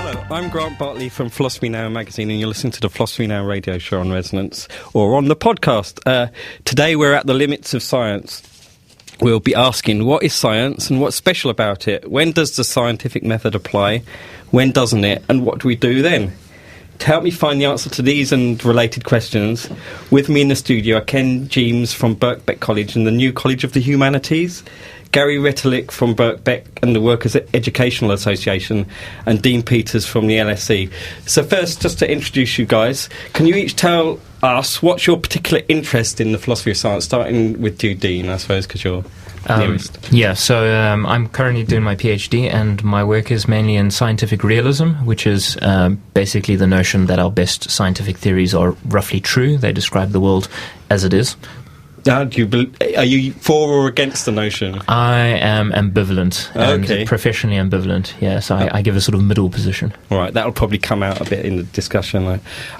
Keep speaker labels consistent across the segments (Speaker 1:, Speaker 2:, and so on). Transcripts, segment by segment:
Speaker 1: Hello, I'm Grant Bartley from Philosophy Now magazine, and you're listening to the Philosophy Now radio show on Resonance, or on the podcast. Today we're at the limits of science. We'll be asking, what is science and what's special about it? When does the scientific method apply? When doesn't it? And what do we do then? To help me find the answer to these and related questions, with me in the studio are Ken Jeames from Birkbeck College and the New College of the Humanities, Gary Retallick from Birkbeck and the Workers' Educational Association, and Dean Peters from the LSE. So first, just to introduce you guys, can you each tell us what's your particular interest in the philosophy of science, starting with you, Dean, I suppose, because you're nearest.
Speaker 2: I'm currently doing my PhD, and my work is mainly in scientific realism, which is basically the notion that our best scientific theories are roughly true. They describe the world as it is.
Speaker 1: Are you for or against the notion?
Speaker 2: I am ambivalent, and professionally ambivalent, yes. I give a sort of middle position.
Speaker 1: All right, that'll probably come out a bit in the discussion, I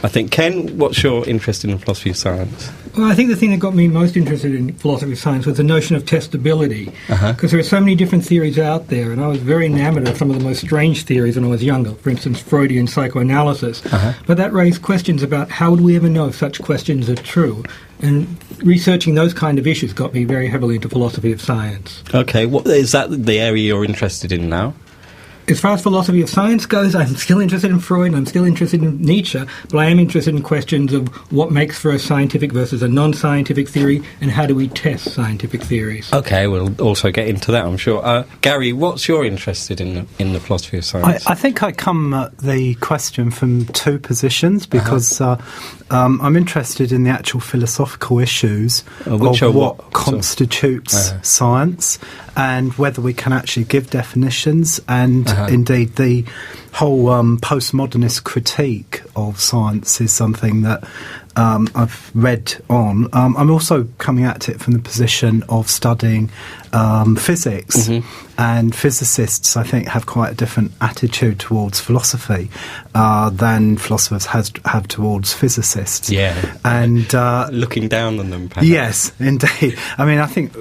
Speaker 1: think. Ken, what's your interest in the philosophy of science?
Speaker 3: Well, I think the thing that got me most interested in philosophy of science was the notion of testability, because there are so many different theories out there, and I was very enamoured of some of the most strange theories when I was younger, for instance, Freudian psychoanalysis. But that raised questions about how do we ever know if such questions are true? And researching those kind of issues got me very heavily into philosophy of science. Okay,
Speaker 1: what is that the area you're interested in now?
Speaker 3: As far as philosophy of science goes, I'm still interested in Freud and I'm still interested in Nietzsche, but I am interested in questions of what makes for a scientific versus a non-scientific theory, and how do we test scientific theories.
Speaker 1: Okay, we'll also get into that, I'm sure. Gary, what's your interest in the philosophy of science?
Speaker 4: I think I come at the question from two positions, because I'm interested in the actual philosophical issues of what constitutes science, and whether we can actually give definitions, and indeed the whole postmodernist critique of science is something that I've read on. I'm also coming at it from the position of studying physics, and physicists, I think, have quite a different attitude towards philosophy than philosophers have towards physicists.
Speaker 1: Yeah,
Speaker 4: and
Speaker 1: looking down on them, perhaps.
Speaker 4: Yes, indeed. I mean, I think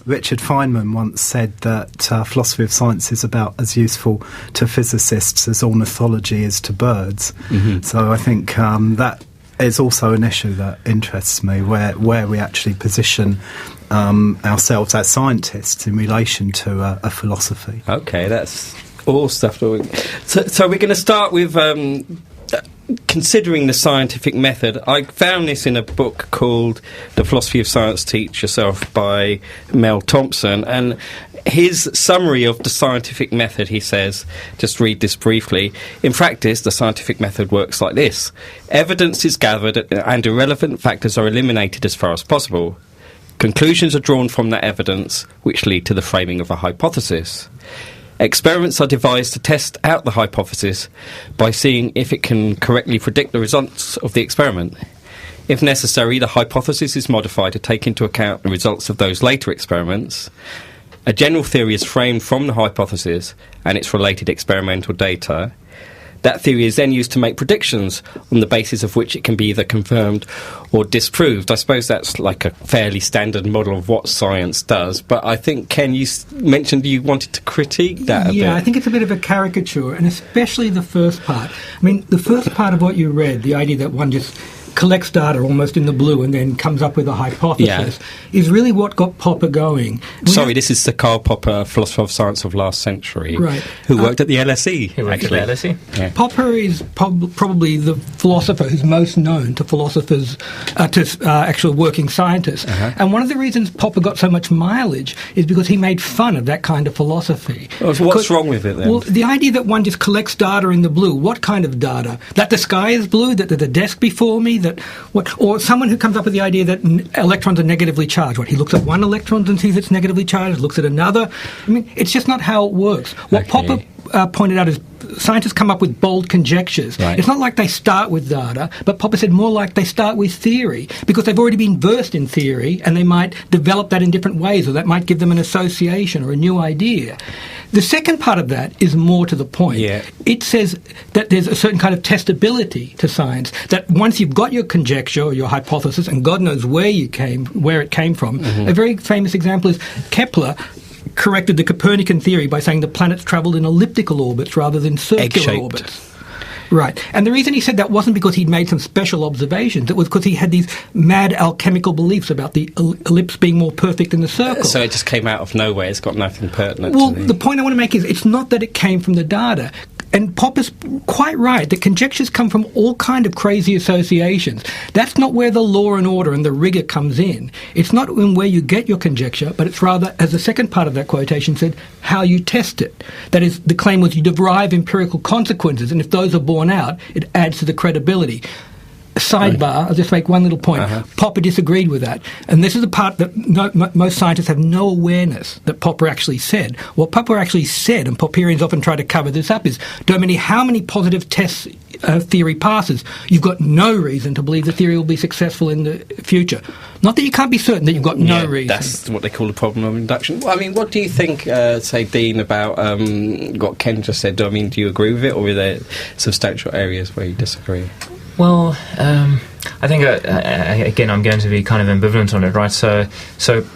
Speaker 4: Richard Feynman once said that philosophy of science is about as useful to physicists as ornithology is to birds. So I think that is also an issue that interests me, where we actually position ourselves as scientists in relation to a philosophy.
Speaker 1: Okay, that's all stuff. So we're going to start with considering the scientific method. I found this in a book called The Philosophy of Science Teach Yourself by Mel Thompson, and his summary of the scientific method, he says, just read this briefly: in practice, the scientific method works like this. Evidence is gathered and irrelevant factors are eliminated as far as possible. Conclusions are drawn from that evidence, which lead to the framing of a hypothesis. Experiments are devised to test out the hypothesis by seeing if it can correctly predict the results of the experiment. If necessary, the hypothesis is modified to take into account the results of those later experiments. A general theory is framed from the hypothesis and its related experimental data. That theory is then used to make predictions on the basis of which it can be either confirmed or disproved. I suppose that's like a fairly standard model of what science does, but I think, Ken, you mentioned you wanted to critique that a bit.
Speaker 3: Yeah, I think it's a bit of a caricature, and especially the first part. I mean, the first part of what you read, the idea that one just collects data almost in the blue and then comes up with a hypothesis, is really what got Popper going.
Speaker 1: This is the Karl Popper, philosopher of science of last century, who worked at the LSE.
Speaker 3: Popper is probably the philosopher who's most known to philosophers, to actual working scientists. And one of the reasons Popper got so much mileage is because he made fun of that kind of philosophy.
Speaker 1: What's wrong with it then?
Speaker 3: Well, the idea that one just collects data in the blue. What kind of data? That the sky is blue? That the desk before me? Or someone who comes up with the idea that electrons are negatively charged. He looks at one electron and sees it's negatively charged, looks at another. I mean, it's just not how it works. What Popper pointed out is scientists come up with bold conjectures. It's not like they start with data, but Popper said more like they start with theory, because they've already been versed in theory and they might develop that in different ways, or that might give them an association or a new idea. The second part of that is more to the point. It says that there's a certain kind of testability to science, that once you've got your conjecture or your hypothesis, and God knows where it came from. A very famous example is Kepler corrected the Copernican theory by saying the planets travelled in elliptical orbits rather than circular
Speaker 1: egg-shaped
Speaker 3: orbits. Right. And the reason he said that wasn't because he'd made some special observations. It was because he had these mad alchemical beliefs about the ellipse being more perfect than the circle.
Speaker 1: So it just came out of nowhere. It's got nothing pertinent
Speaker 3: Well,
Speaker 1: to
Speaker 3: the point I want to make is it's not that it came from the data. And Pop is quite right that conjectures come from all kind of crazy associations. That's not where the law and order and the rigour comes in. It's not in where you get your conjecture, but it's rather, as the second part of that quotation said, how you test it. That is, the claim was you derive empirical consequences, and if those are borne out, it adds to the credibility. Sidebar, I'll just make one little point. Popper disagreed with that. And this is the part that most scientists have no awareness that Popper actually said. What Popper actually said, and Popperians often try to cover this up, is no matter how many positive tests theory passes, you've got no reason to believe the theory will be successful in the future. Not that you can't be certain, that you've got no reason.
Speaker 1: That's what they call the problem of induction. Well, I mean, what do you think, say, Dean, about what Ken just said? I mean, do you agree with it, or are there substantial areas where you disagree?
Speaker 2: Well, I think, again, I'm going to be kind of ambivalent on it, right? So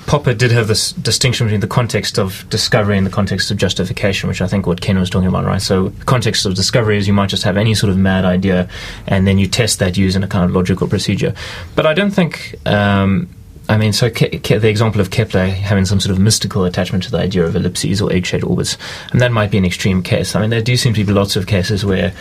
Speaker 2: Popper did have this distinction between the context of discovery and the context of justification, which I think what Ken was talking about, right? So the context of discovery is you might just have any sort of mad idea, and then you test that using a kind of logical procedure. But I don't think... the example of Kepler having some sort of mystical attachment to the idea of ellipses or egg-shaped orbits, and that might be an extreme case. I mean, there do seem to be lots of cases where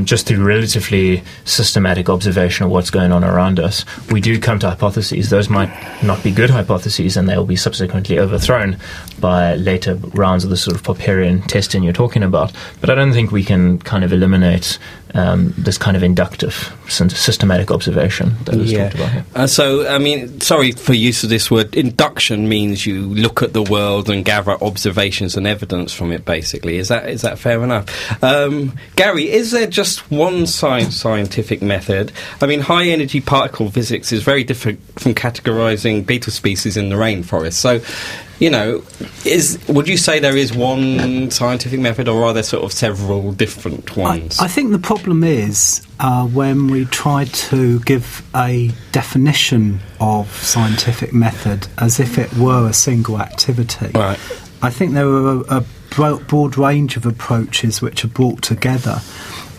Speaker 2: just through relatively systematic observation of what's going on around us, we do come to hypotheses. Those might not be good hypotheses, and they will be subsequently overthrown by later rounds of the sort of Popperian testing you're talking about. But I don't think we can kind of eliminate this kind of inductive, systematic observation that is talked about here.
Speaker 1: So, I mean, sorry for use of this word. Induction means you look at the world and gather observations and evidence from it, basically. Is that fair enough? Gary, is there just one scientific method? I mean, high-energy particle physics is very different from categorising beetle species in the rainforest. So, you know, would you say there is one scientific method, or are there sort of several different ones?
Speaker 4: I think the problem is when we try to give a definition of scientific method as if it were a single activity.
Speaker 1: Right.
Speaker 4: I think there are a broad range of approaches which are brought together,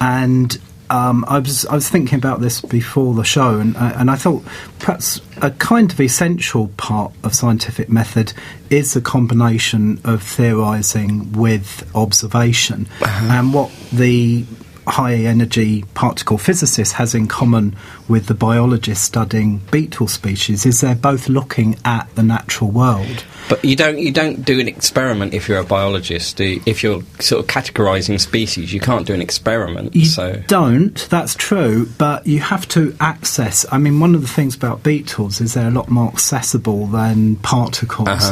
Speaker 4: and I was thinking about this before the show, and I thought perhaps a kind of essential part of scientific method is a combination of theorising with observation. And what the high-energy particle physicist has in common with the biologist studying beetle species is they're both looking at the natural world.
Speaker 1: But you don't do an experiment if you're a biologist. If you're sort of categorising species, you can't do an experiment.
Speaker 4: You don't, that's true, but you have to access... I mean, one of the things about beetles is they're a lot more accessible than particles.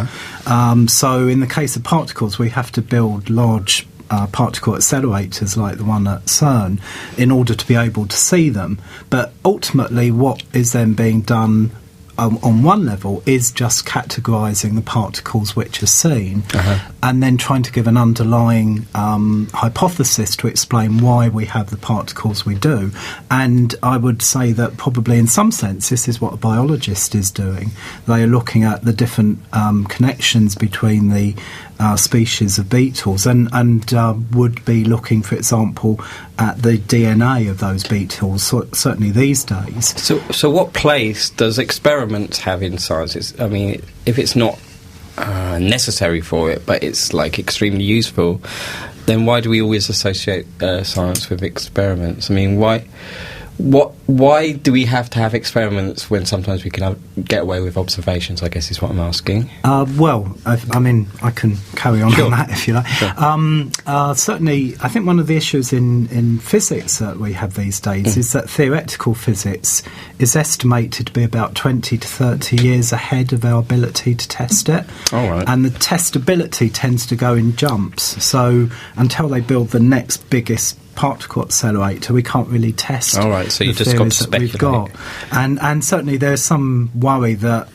Speaker 4: So in the case of particles, we have to build large particle accelerators like the one at CERN in order to be able to see them. But ultimately what is then being done on one level is just categorising the particles which are seen and then trying to give an underlying hypothesis to explain why we have the particles we do. And I would say that probably in some sense this is what a biologist is doing. They are looking at the different connections between the species of beetles and would be looking, for example, at the DNA of those beetles, certainly these days.
Speaker 1: So what place does experiments have in science? I mean, if it's not necessary for it, but it's like extremely useful, then why do we always associate science with experiments? I mean, why do we have to have experiments when sometimes we can get away with observations, I guess is what I'm asking.
Speaker 4: Well, I mean, I can carry on on that if you like. Sure. Certainly, I think one of the issues in physics that we have these days is that theoretical physics is estimated to be about 20 to 30 years ahead of our ability to test it.
Speaker 1: All right.
Speaker 4: And the testability tends to go in jumps. So until they build the next biggest particle accelerator, we can't really test.
Speaker 1: All right, so you just got to speculate.
Speaker 4: And certainly there's some worry that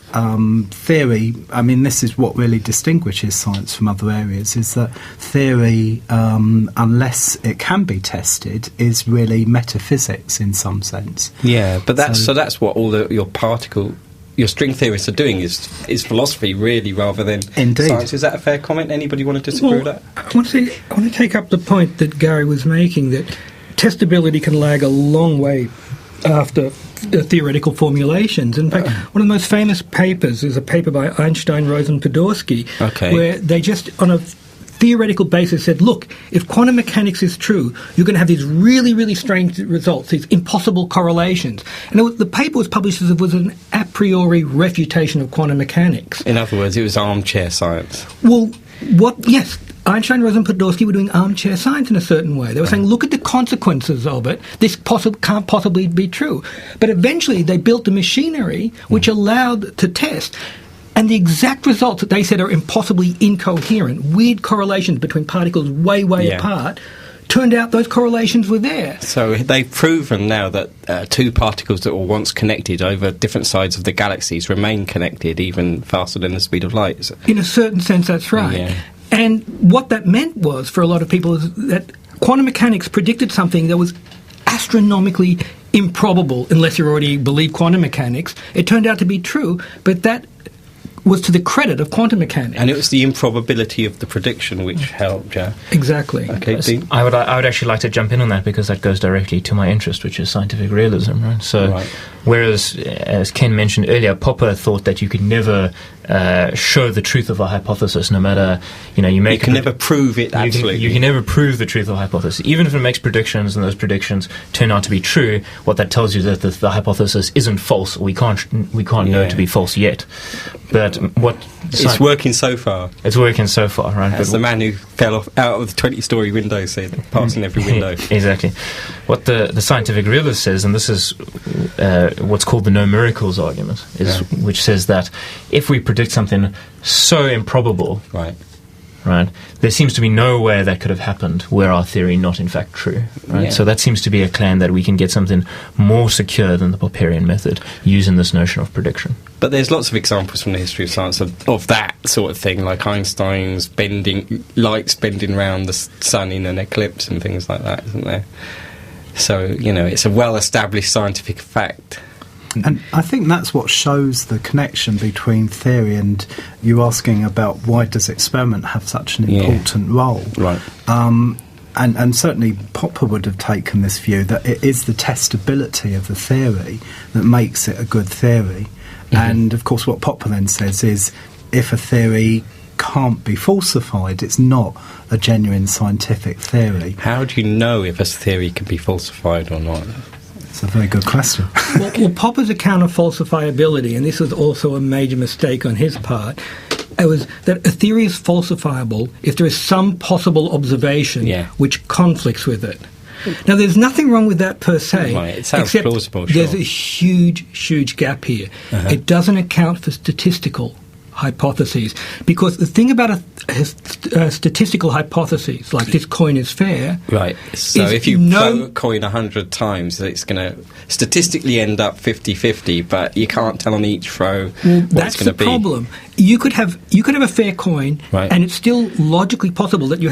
Speaker 4: theory, I mean, this is what really distinguishes science from other areas, is that theory, unless it can be tested, is really metaphysics in some sense.
Speaker 1: Yeah, but that's what all your particle your string theorists are doing is philosophy, really, rather than science. Is that a fair comment? Anybody want to disagree with that?
Speaker 3: I want to take up the point that Gary was making, that testability can lag a long way after theoretical formulations. In fact, one of the most famous papers is a paper by Einstein, Rosen, Podolsky, where they just, on a theoretical basis, said, look, if quantum mechanics is true, you're going to have these really, really strange results, these impossible correlations. And the paper was published as it was an a priori refutation of quantum mechanics.
Speaker 1: In other words, it was armchair science.
Speaker 3: Well, yes, Einstein, Rosen, Podolsky were doing armchair science in a certain way. They were saying, look at the consequences of it. This can't possibly be true. But eventually they built the machinery which allowed to test. And the exact results that they said are impossibly incoherent, weird correlations between particles way apart, turned out those correlations were there.
Speaker 1: So they've proven now that two particles that were once connected over different sides of the galaxies remain connected even faster than the speed of light.
Speaker 3: In a certain sense, that's right. Yeah. And what that meant was, for a lot of people, is that quantum mechanics predicted something that was astronomically improbable, unless you already believe quantum mechanics. It turned out to be true, but that was to the credit of quantum mechanics.
Speaker 1: And it was the improbability of the prediction which helped, yeah?
Speaker 3: Exactly.
Speaker 1: Okay, Dean?
Speaker 2: I would actually like to jump in on that, because that goes directly to my interest, which is scientific realism, right? So, whereas, as Ken mentioned earlier, Popper thought that you could never show the truth of a hypothesis, no matter, you
Speaker 1: can never prove it, absolutely.
Speaker 2: You can never prove the truth of a hypothesis. Even if it makes predictions and those predictions turn out to be true, what that tells you is that the hypothesis isn't false. We can't know it to be false yet. But
Speaker 1: it's working so far.
Speaker 2: It's working so far, right?
Speaker 1: As the man who fell out of the 20-story window said, passing every window.
Speaker 2: Exactly. What the scientific realist says, and this is what's called the no miracles argument, which says that if we predict something so improbable, right, there seems to be no way that could have happened were our theory not in fact true, right? Yeah. So that seems to be a claim that we can get something more secure than the Popperian method using this notion of prediction.
Speaker 1: But there's lots of examples from the history of science of that sort of thing, like Einstein's lights bending around the sun in an eclipse and things like that, isn't there? So, it's a well-established scientific fact.
Speaker 4: And I think that's what shows the connection between theory and you asking about why does experiment have such an important role.
Speaker 1: Right.
Speaker 4: And certainly Popper would have taken this view that it is the testability of the theory that makes it a good theory. Mm-hmm. And, of course, what Popper then says is if a theory can't be falsified, it's not a genuine scientific theory.
Speaker 1: How do you know if a theory can be falsified or not?
Speaker 4: It's a very good question.
Speaker 3: well, Popper's account of falsifiability, and this was also a major mistake on his part, it was that a theory is falsifiable if there is some possible observation which conflicts with it. Now, there's nothing wrong with that per se.
Speaker 1: Right, it sounds
Speaker 3: except
Speaker 1: plausible,
Speaker 3: there's a huge gap here. Uh-huh. It doesn't account for statistical hypotheses, because the thing about a statistical hypothesis, like this coin is fair,
Speaker 1: right? So if you float a coin 100 times, it's going to statistically end up 50-50, but you can't tell on each throw what it's going to be.
Speaker 3: That's the problem. You could have a fair coin, and it's still logically possible that you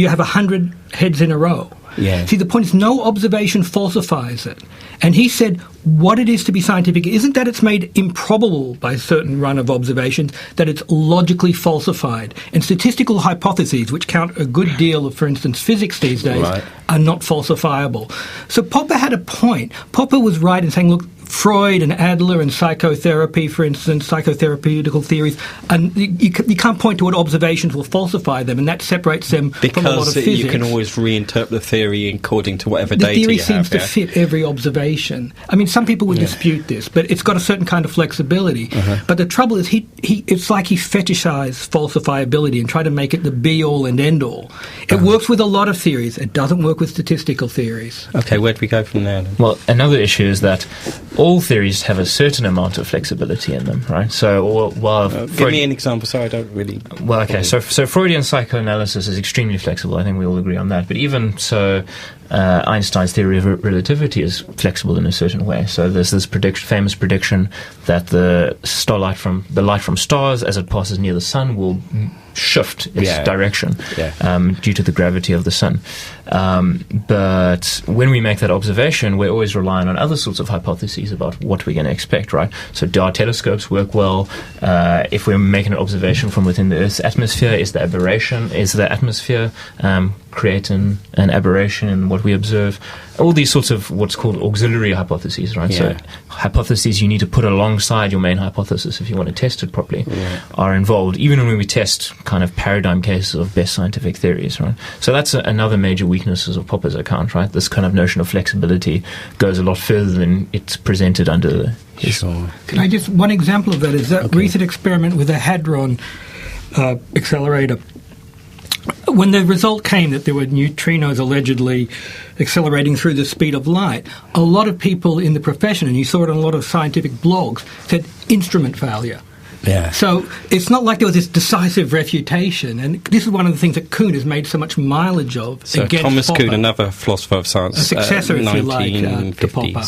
Speaker 3: have 100 heads in a row.
Speaker 1: Yeah.
Speaker 3: See, the point is no observation falsifies it. And he said what it is to be scientific isn't that it's made improbable by a certain run of observations, that it's logically falsified. And statistical hypotheses, which count a good deal of, for instance, physics these days, are not falsifiable. So Popper had a point. Popper was right in saying, look, Freud and Adler and psychotherapy, for instance, psychotherapeutical theories, and you can't point to what observations will falsify them, and that separates them from a lot of physics.
Speaker 1: Because you can always reinterpret the theory according to whatever data you have.
Speaker 3: The theory seems to fit every observation. I mean, some people would dispute this, but it's got a certain kind of flexibility. Uh-huh. But the trouble is, it's like he fetishized falsifiability and tried to make it the be-all and end-all. It works with a lot of theories. It doesn't work with statistical theories.
Speaker 1: Okay, where do we go from there then?
Speaker 2: Well, another issue is that all theories have a certain amount of flexibility in them, right? So,
Speaker 1: give me an example. Sorry, I don't really.
Speaker 2: Well, okay. So Freudian psychoanalysis is extremely flexible. I think we all agree on that. But even so, Einstein's theory of relativity is flexible in a certain way. So there's this famous prediction that the light from stars, as it passes near the sun, will shift its direction due to the gravity of the sun. But when we make that observation, we're always relying on other sorts of hypotheses about what we're going to expect, right? So do our telescopes work well? If we're making an observation from within the Earth's atmosphere, is the atmosphere create an aberration in what we observe? All these sorts of what's called auxiliary hypotheses, right? So hypotheses you need to put alongside your main hypothesis if you want to test it properly are involved, even when we test kind of paradigm cases of best scientific theories, right? So that's another major weakness of Popper's account, right? This kind of notion of flexibility goes a lot further than it's presented under his...
Speaker 3: Sure. Can I just... One example of that is that recent experiment with a hadron accelerator. When the result came that there were neutrinos allegedly accelerating through the speed of light, a lot of people in the profession, and you saw it on a lot of scientific blogs, said instrument failure.
Speaker 1: Yeah.
Speaker 3: So it's not like there was this decisive refutation, and this is one of the things that Kuhn has made so much mileage of.
Speaker 1: So
Speaker 3: against
Speaker 1: Thomas
Speaker 3: Popper,
Speaker 1: Kuhn, another philosopher of science,
Speaker 3: a successor, if you like, to Popper.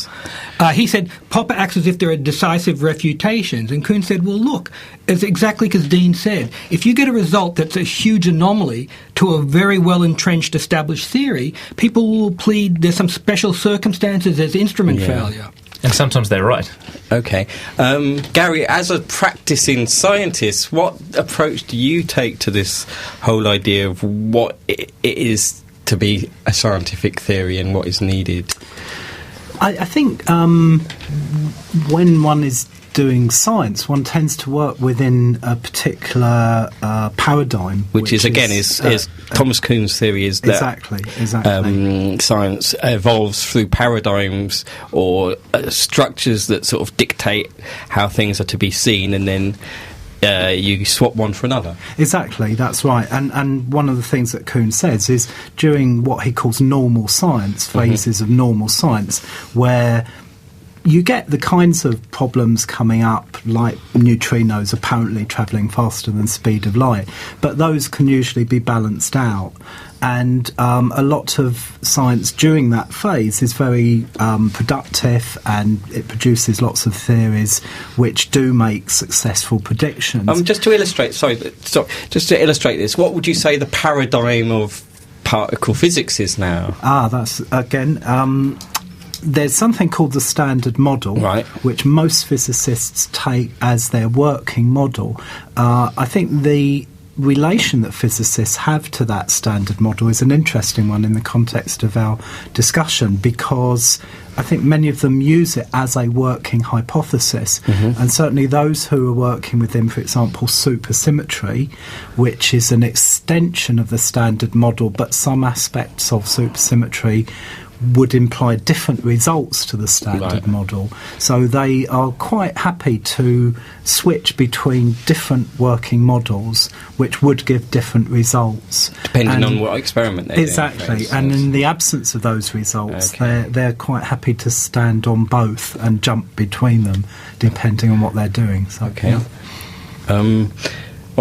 Speaker 3: He said Popper acts as if there are decisive refutations, and Kuhn said, well, look, it's exactly as Dean said. If you get a result that's a huge anomaly to a very well-entrenched established theory, people will plead there's some special circumstances, there's instrument failure.
Speaker 2: And sometimes they're right.
Speaker 1: Okay. Gary, as a practicing scientist, what approach do you take to this whole idea of what it is to be a scientific theory and what is needed?
Speaker 4: I think when one is doing science, one tends to work within a particular paradigm,
Speaker 1: which is Thomas Kuhn's theory is that
Speaker 4: exactly.
Speaker 1: Science evolves through paradigms or structures that sort of dictate how things are to be seen, and then you swap one for another.
Speaker 4: Exactly, that's right. And one of the things that Kuhn says is during what he calls normal science, phases of normal science, where you get the kinds of problems coming up, like neutrinos apparently travelling faster than the speed of light, but those can usually be balanced out. And a lot of science during that phase is very productive, and it produces lots of theories which do make successful predictions.
Speaker 1: Just to illustrate this, what would you say the paradigm of particle physics is now?
Speaker 4: That's, again... there's something called the Standard Model, which most physicists take as their working model. I think the relation that physicists have to that Standard Model is an interesting one in the context of our discussion, because I think many of them use it as a working hypothesis, and certainly those who are working within, for example, supersymmetry, which is an extension of the Standard Model, but some aspects of supersymmetry would imply different results to the Standard Model. So they are quite happy to switch between different working models, which would give different results.
Speaker 1: Depending on what experiment they're doing.
Speaker 4: Exactly. And in the absence of those results, they're quite happy to stand on both and jump between them, depending on what they're doing. So,
Speaker 1: all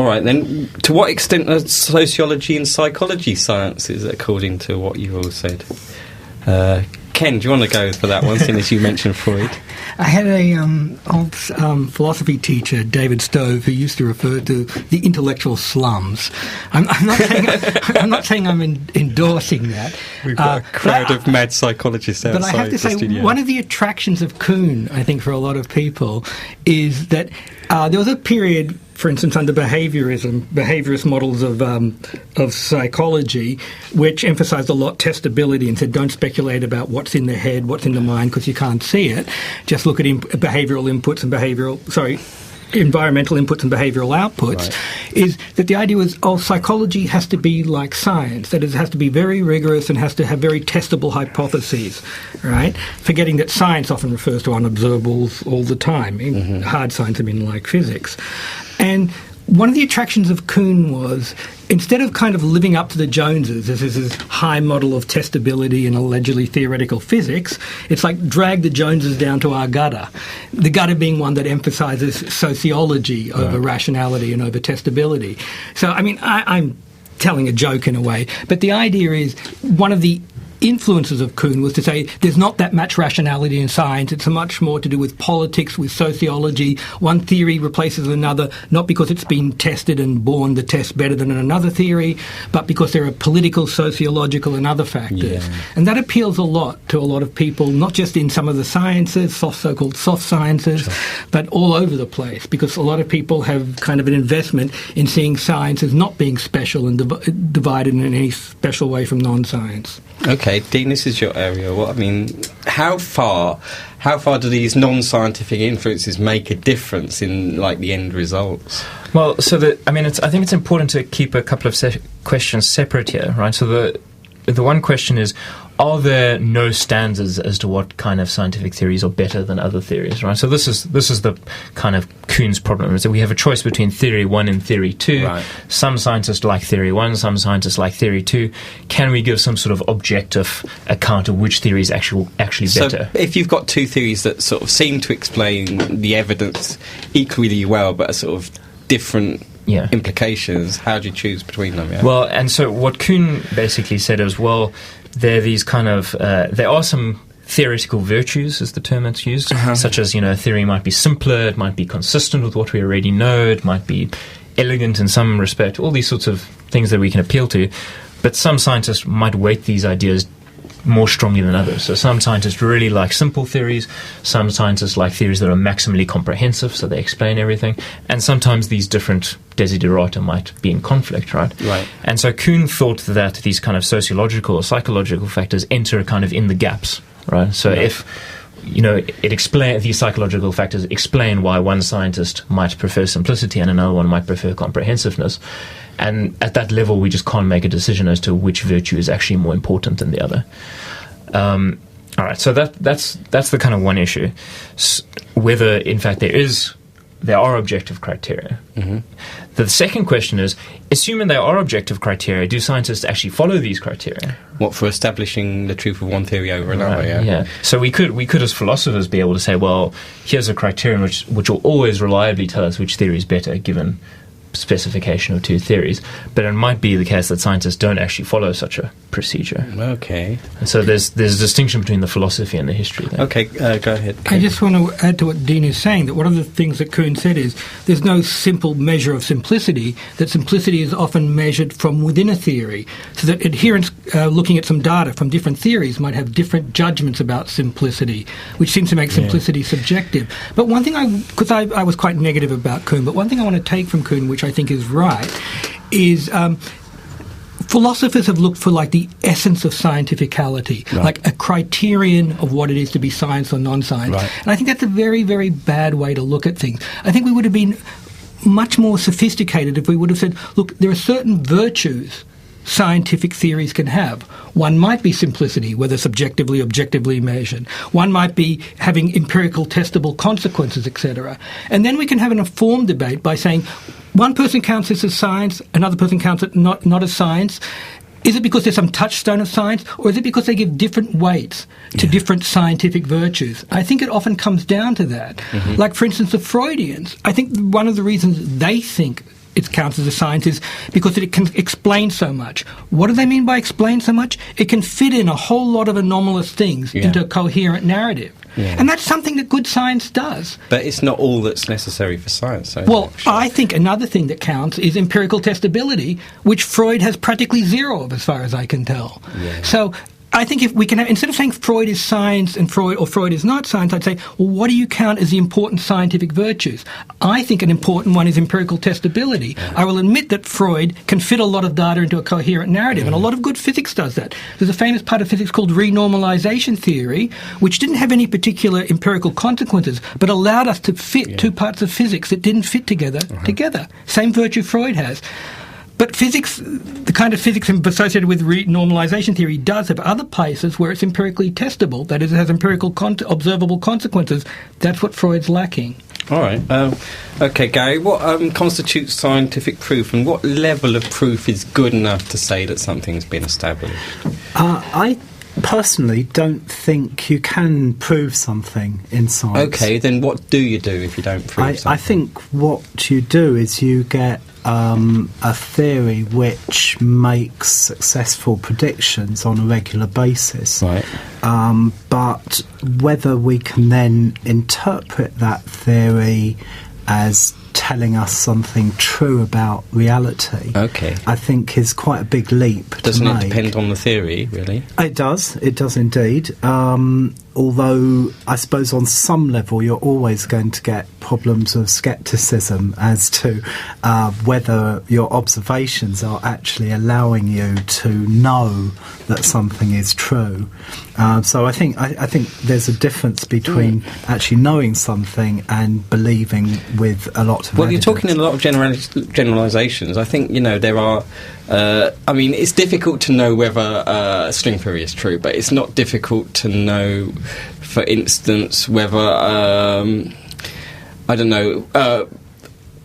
Speaker 1: right, then, to what extent are sociology and psychology sciences, according to what you've all said? Ken, do you want to go for that one, seeing as you mentioned Freud?
Speaker 3: I had a old philosophy teacher, David Stove, who used to refer to the intellectual slums. I'm not saying I'm endorsing that.
Speaker 1: We've got a crowd of mad psychologists outside the studio.
Speaker 3: But I have to say, one of the attractions of Kuhn, I think, for a lot of people, is that there was a period, for instance, under behaviourist models of psychology, which emphasised a lot testability and said don't speculate about what's in the head, what's in the mind, because you can't see it. Just look at environmental inputs and behavioural outputs, is that the idea was, psychology has to be like science, that it has to be very rigorous and has to have very testable hypotheses, right? Forgetting that science often refers to unobservables all the time. Hard science, like physics. And one of the attractions of Kuhn was, instead of kind of living up to the Joneses, this is this high model of testability and allegedly theoretical physics, it's like drag the Joneses down to our gutter. The gutter being one that emphasises sociology over rationality and over testability. So, I'm telling a joke in a way, but the idea is one of the influences of Kuhn was to say there's not that much rationality in science. It's much more to do with politics, with sociology. One theory replaces another, not because it's been tested and borne the test better than another theory, but because there are political, sociological, and other factors. Yeah. And that appeals a lot to a lot of people, not just in some of the sciences, so-called soft sciences, but all over the place, because a lot of people have kind of an investment in seeing science as not being special and divided in any special way from non-science.
Speaker 1: Okay, Dean, this is your area. How far do these non-scientific influences make a difference in, like, the end results?
Speaker 2: Well, I think it's important to keep a couple of questions separate here, right? So the one question is, are there no standards as to what kind of scientific theories are better than other theories, right? So this is the kind of Kuhn's problem, is that we have a choice between theory 1 and theory 2. Right. Some scientists like theory 1, some scientists like theory 2. Can we give some sort of objective account of which theory is actually better?
Speaker 1: So if you've got two theories that sort of seem to explain the evidence equally well, but are sort of different implications, how do you choose between them? Yeah?
Speaker 2: Well, and so what Kuhn basically said is, well, there are these kind of there are some theoretical virtues, is the term that's used, such as, a theory might be simpler, it might be consistent with what we already know, it might be elegant in some respect, all these sorts of things that we can appeal to. But some scientists might weight these ideas more strongly than others. So some scientists really like simple theories, some scientists like theories that are maximally comprehensive, so they explain everything, and sometimes these different desiderata might be in conflict, right?
Speaker 1: Right.
Speaker 2: And so Kuhn thought that these kind of sociological or psychological factors enter kind of in the gaps, right? So if these psychological factors explain why one scientist might prefer simplicity and another one might prefer comprehensiveness. And at that level, we just can't make a decision as to which virtue is actually more important than the other. All right, so that's the kind of one issue. Whether, in fact, there are objective criteria. Mm-hmm. The second question is, assuming there are objective criteria, do scientists actually follow these criteria?
Speaker 1: What, for establishing the truth of one theory over another?
Speaker 2: Right, yeah. So we could as philosophers be able to say, well, here's a criterion which will always reliably tell us which theory is better given specification of two theories, but it might be the case that scientists don't actually follow such a procedure.
Speaker 1: Okay.
Speaker 2: And so there's a distinction between the philosophy and the history there.
Speaker 1: Okay, go ahead.
Speaker 3: I just want to add to what Dean is saying, that one of the things that Kuhn said is there's no simple measure of simplicity, that simplicity is often measured from within a theory, so that adherents looking at some data from different theories might have different judgments about simplicity, which seems to make simplicity subjective. But one thing, because I was quite negative about Kuhn, but one thing I want to take from Kuhn, which I think is right, is philosophers have looked for, like, the essence of scientificality, right, like a criterion of what it is to be science or non-science. Right. And I think that's a very, very bad way to look at things. I think we would have been much more sophisticated if we would have said, look, there are certain virtues scientific theories can have. One might be simplicity, whether subjectively, objectively measured. One might be having empirical testable consequences, etc. And then we can have an informed debate by saying one person counts this as science, another person counts it not as science. Is it because there's some touchstone of science, or is it because they give different weights to different scientific virtues? I think it often comes down to that. Mm-hmm. Like, for instance, the Freudians, I think one of the reasons they think it counts as a science is because it can explain so much. What do they mean by explain so much? It can fit in a whole lot of anomalous things into a coherent narrative. Yeah. And that's something that good science does.
Speaker 1: But it's not all that's necessary for science.
Speaker 3: Well, I think another thing that counts is empirical testability, which Freud has practically zero of, as far as I can tell. Yeah. So I think if we can have, instead of saying Freud is science and Freud is not science, I'd say, well, what do you count as the important scientific virtues? I think an important one is empirical testability. Yeah. I will admit that Freud can fit a lot of data into a coherent narrative, and a lot of good physics does that. There's a famous part of physics called renormalization theory, which didn't have any particular empirical consequences, but allowed us to fit two parts of physics that didn't fit together. Same virtue Freud has. But physics, the kind of physics associated with renormalization theory, does have other places where it's empirically testable, that is, it has empirical observable consequences. That's what Freud's lacking.
Speaker 1: All right. Okay, Gary, what constitutes scientific proof, and what level of proof is good enough to say that something's been established?
Speaker 4: I personally don't think you can prove something in science.
Speaker 1: Okay, then what do you do if you don't prove something?
Speaker 4: I think what you do is you get a theory which makes successful predictions on a regular basis.
Speaker 1: Right.
Speaker 4: But whether we can then interpret that theory as telling us something true about reality, I think is quite a big leap to make.
Speaker 1: Doesn't it depend on the theory, really?
Speaker 4: It does indeed. Although I suppose on some level you're always going to get problems of scepticism as to whether your observations are actually allowing you to know that something is true. So I think there's a difference between actually knowing something and believing with a lot of evidence.
Speaker 1: You're talking in a lot of generalisations. I think, there are... it's difficult to know whether string theory is true, but it's not difficult to know, for instance, whether,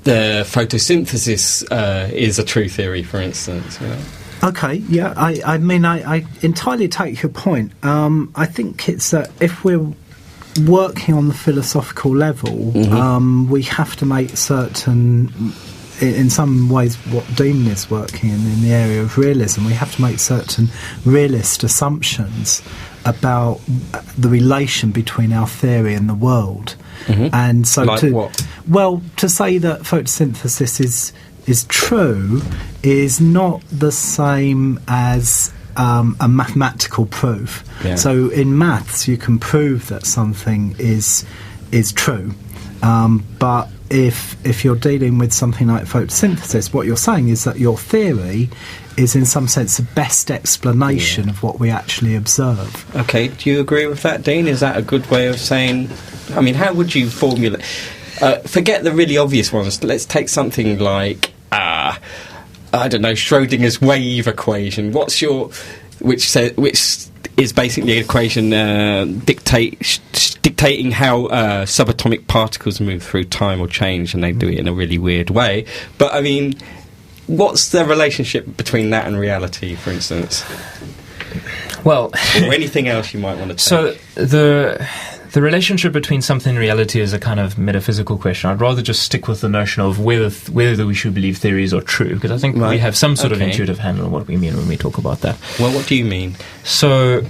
Speaker 1: the photosynthesis is a true theory, for instance.
Speaker 4: Okay, yeah, I entirely take your point. I think it's that if we're working on the philosophical level, we have to make certain, in some ways what Dean is working in the area of realism, we have to make certain realist assumptions about the relation between our theory and the world. And so to say that photosynthesis is true is not the same as a mathematical proof.
Speaker 1: Yeah.
Speaker 4: So in maths you can prove that something is true, but if you're dealing with something like photosynthesis, what you're saying is that your theory is in some sense the best explanation of what we actually observe.
Speaker 1: Okay, do you agree with that, Dean? Is that a good way of saying... how would you formulate... forget the really obvious ones. Let's take something like... Schrodinger's wave equation. Which is basically an equation dictating how subatomic particles move through time or change, and they do it in a really weird way. But what's the relationship between that and reality, for instance?
Speaker 2: Well,
Speaker 1: or anything else you might want to take?
Speaker 2: So the relationship between something and reality is a kind of metaphysical question. I'd rather just stick with the notion of whether we should believe theories are true, because I think we have some sort of intuitive handle on what we mean when we talk about that.
Speaker 1: Well, what do you mean?
Speaker 2: So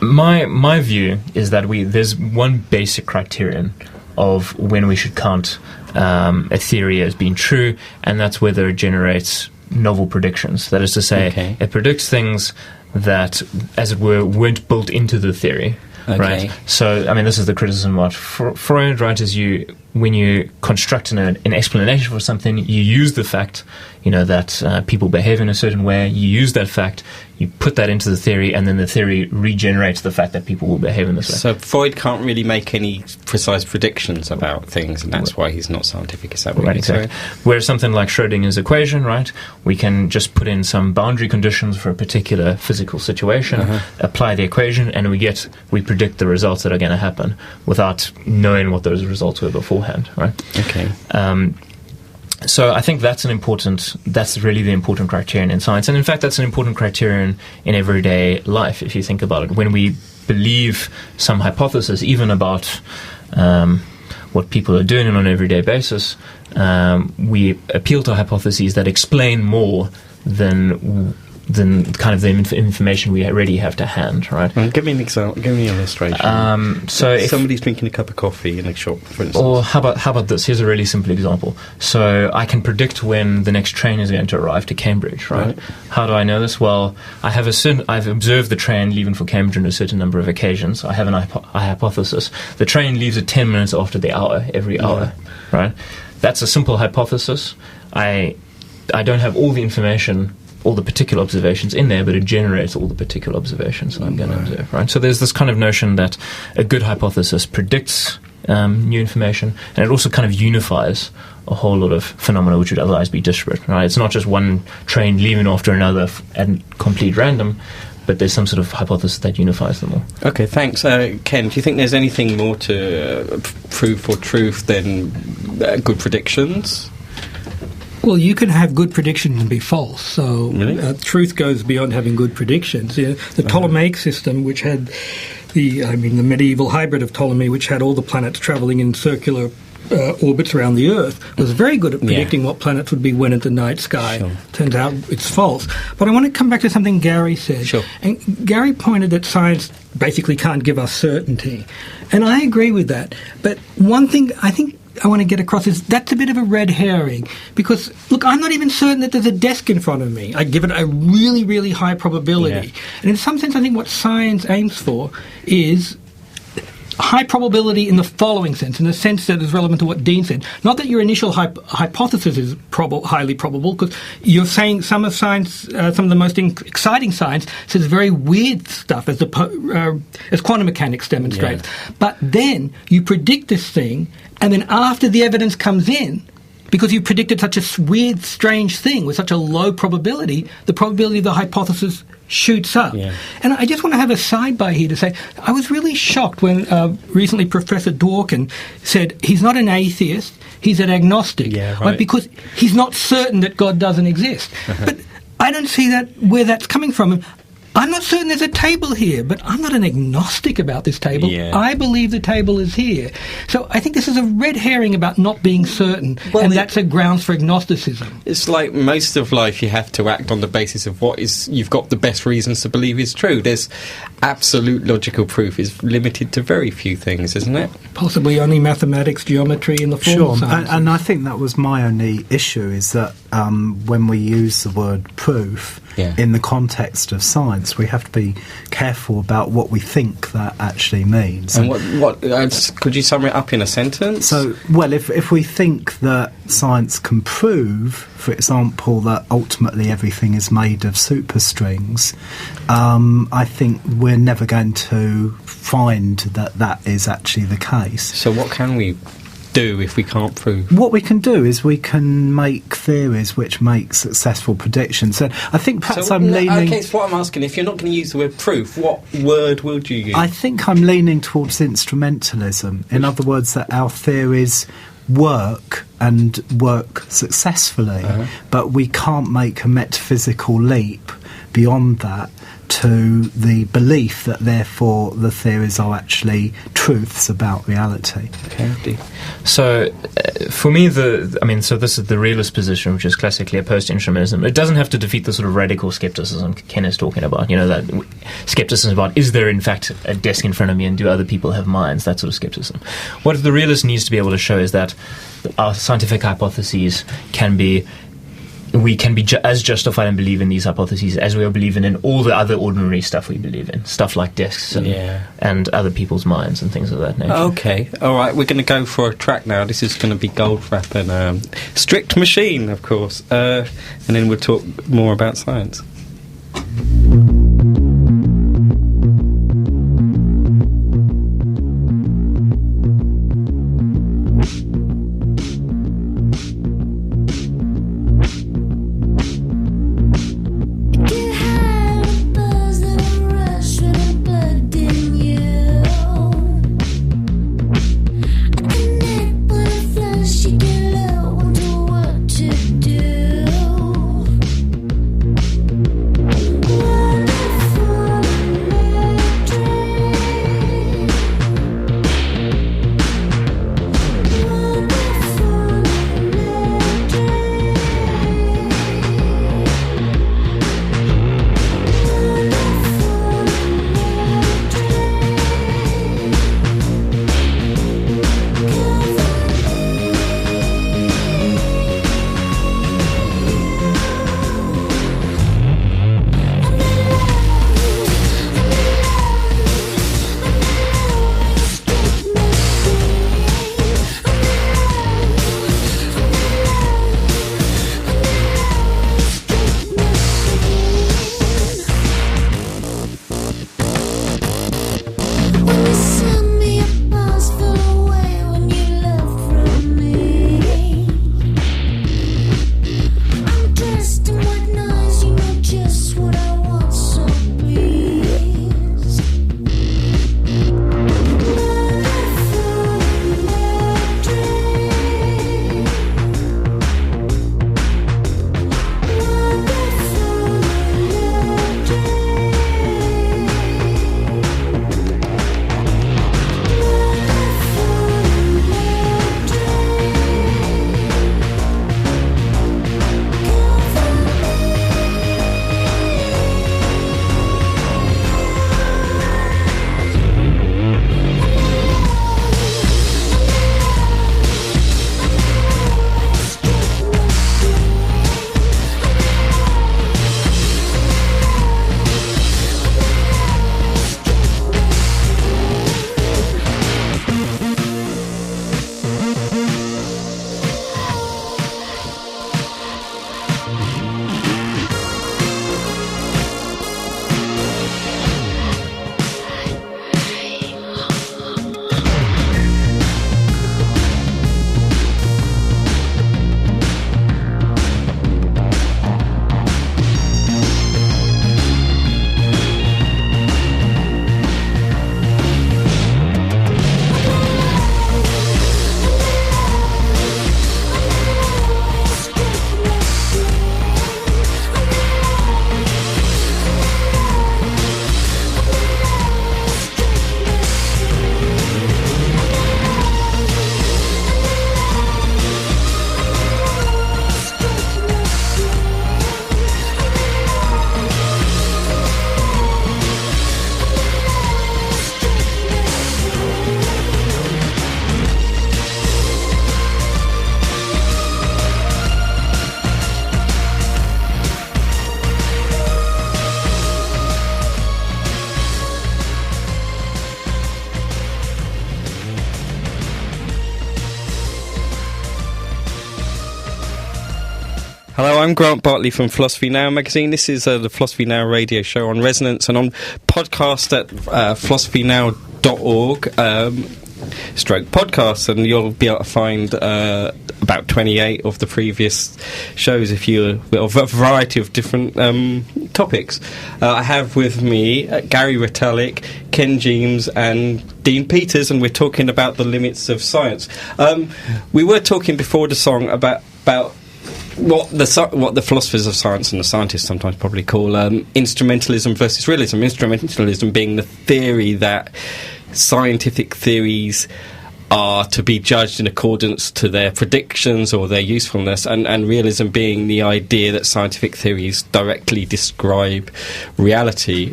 Speaker 2: my view is that there's one basic criterion of when we should count a theory as being true, and that's whether it generates novel predictions. That is to say, it predicts things that, as it were, weren't built into the theory. Right. So, this is the criticism of Freud, right? Is when you construct an explanation for something, you use the fact, that people behave in a certain way. You use that fact, you put that into the theory, and then the theory regenerates the fact that people will behave in this way.
Speaker 1: So Freud can't really make any precise predictions about things, and that's why he's not scientific. Is that what you're saying?
Speaker 2: Whereas something like Schrödinger's equation, right? We can just put in some boundary conditions for a particular physical situation, apply the equation, and we predict the results that are going to happen without knowing what those results were beforehand, right?
Speaker 1: Okay.
Speaker 2: So I think that's really the important criterion in science. And in fact, that's an important criterion in everyday life, if you think about it. When we believe some hypothesis, even about what people are doing on an everyday basis, we appeal to hypotheses that explain more than kind of the information we already have to hand, right?
Speaker 1: Give me an example. Give me an illustration.
Speaker 2: So if
Speaker 1: somebody's drinking a cup of coffee in a shop, for instance.
Speaker 2: Or how about this? Here's a really simple example. So I can predict when the next train is going to arrive to Cambridge, right? How do I know this? Well, I've observed the train leaving for Cambridge on a certain number of occasions. I have a hypothesis. The train leaves at 10 minutes after the hour, every hour, right? That's a simple hypothesis. I don't have all the information, all the particular observations in there, but it generates all the particular observations that I'm going to observe, right? So there's this kind of notion that a good hypothesis predicts new information, and it also kind of unifies a whole lot of phenomena which would otherwise be disparate, right? It's not just one train leaving after another at complete random, but there's some sort of hypothesis that unifies them all. Okay,
Speaker 1: thanks. Ken, do you think there's anything more to prove for truth than good predictions?
Speaker 3: Well, you can have good predictions and be false. So
Speaker 1: really?
Speaker 3: Truth goes beyond having good predictions. The Ptolemaic system, which had the medieval hybrid of Ptolemy, which had all the planets travelling in circular orbits around the Earth, was very good at predicting what planets would be when at the night sky.
Speaker 1: Sure.
Speaker 3: Turns out it's false. But I want to come back to something Gary said.
Speaker 1: Sure.
Speaker 3: And Gary pointed that science basically can't give us certainty. And I agree with that. But one thing I think I want to get across is that's a bit of a red herring, because look, I'm not even certain that there's a desk in front of me. I give it a really, really high probability. And in some sense, I think what science aims for is high probability in the following sense, in the sense that is relevant to what Dean said. Not that your initial hypothesis is highly probable, because you're saying some of science, some of the most exciting science, says very weird stuff, as quantum mechanics demonstrates. Yeah. But then you predict this thing, and then after the evidence comes in, because you predicted such a weird, strange thing with such a low probability, the probability of the hypothesis shoots up. Yeah. And I just want to have a sidebar here to say, I was really shocked when recently Professor Dworkin said he's not an atheist, he's an agnostic.
Speaker 1: Yeah, right.
Speaker 3: Because he's not certain that God doesn't exist. But I don't see that where that's coming from. I'm not certain there's a table here, but I'm not an agnostic about this table. Yeah. I believe the table is here. So I think this is a red herring about not being certain, and that's a grounds for agnosticism.
Speaker 1: It's like most of life, you have to act on the basis of what you've got the best reasons to believe is true. There's absolute logical proof is limited to very few things, isn't it?
Speaker 3: Possibly only mathematics, geometry, and the formal sciences.
Speaker 4: And I think that was my only issue, is that when we use the word proof in the context of science, we have to be careful about what we think that actually means.
Speaker 1: And what could you sum it up in a sentence?
Speaker 4: So, well, if we think that science can prove, for example, that ultimately everything is made of superstrings, I think we're never going to find that is actually the case.
Speaker 1: So what can we do if we can't prove?
Speaker 4: What we can do is we can make theories which make successful predictions. And I think perhaps I'm leaning...
Speaker 1: Okay, so what I'm asking, if you're not going to use the word proof, what word would you use?
Speaker 4: I think I'm leaning towards instrumentalism. In other words, that our theories work and work successfully, but we can't make a metaphysical leap beyond that to the belief that therefore the theories are actually truths about reality.
Speaker 1: Okay.
Speaker 2: So for me, so this is the realist position, which is classically opposed to instrumentalism. It doesn't have to defeat the sort of radical skepticism Ken is talking about. You know, that skepticism about, is there in fact a desk in front of me and do other people have minds? That sort of skepticism. What the realist needs to be able to show is that our scientific hypotheses can be as justified and believe in these hypotheses as we are believing in all the other ordinary stuff we believe in, stuff like desks and other people's minds and things of that nature.
Speaker 1: Okay, all right, we're going to go for a track now. This is going to be Goldfrapp and Strict Machine, of course, and then we'll talk more about science. Hello, I'm Grant Bartley from Philosophy Now magazine. This is the Philosophy Now radio show on Resonance and on podcast at philosophynow.org stroke podcasts, and you'll be able to find about 28 of the previous shows of a variety of different topics. I have with me Gary Retallick, Ken Jeames and Dean Peters, and we're talking about the limits of science. We were talking before the song about what the philosophers of science and the scientists sometimes probably call instrumentalism versus realism. Instrumentalism being the theory that scientific theories are to be judged in accordance to their predictions or their usefulness, and realism being the idea that scientific theories directly describe reality.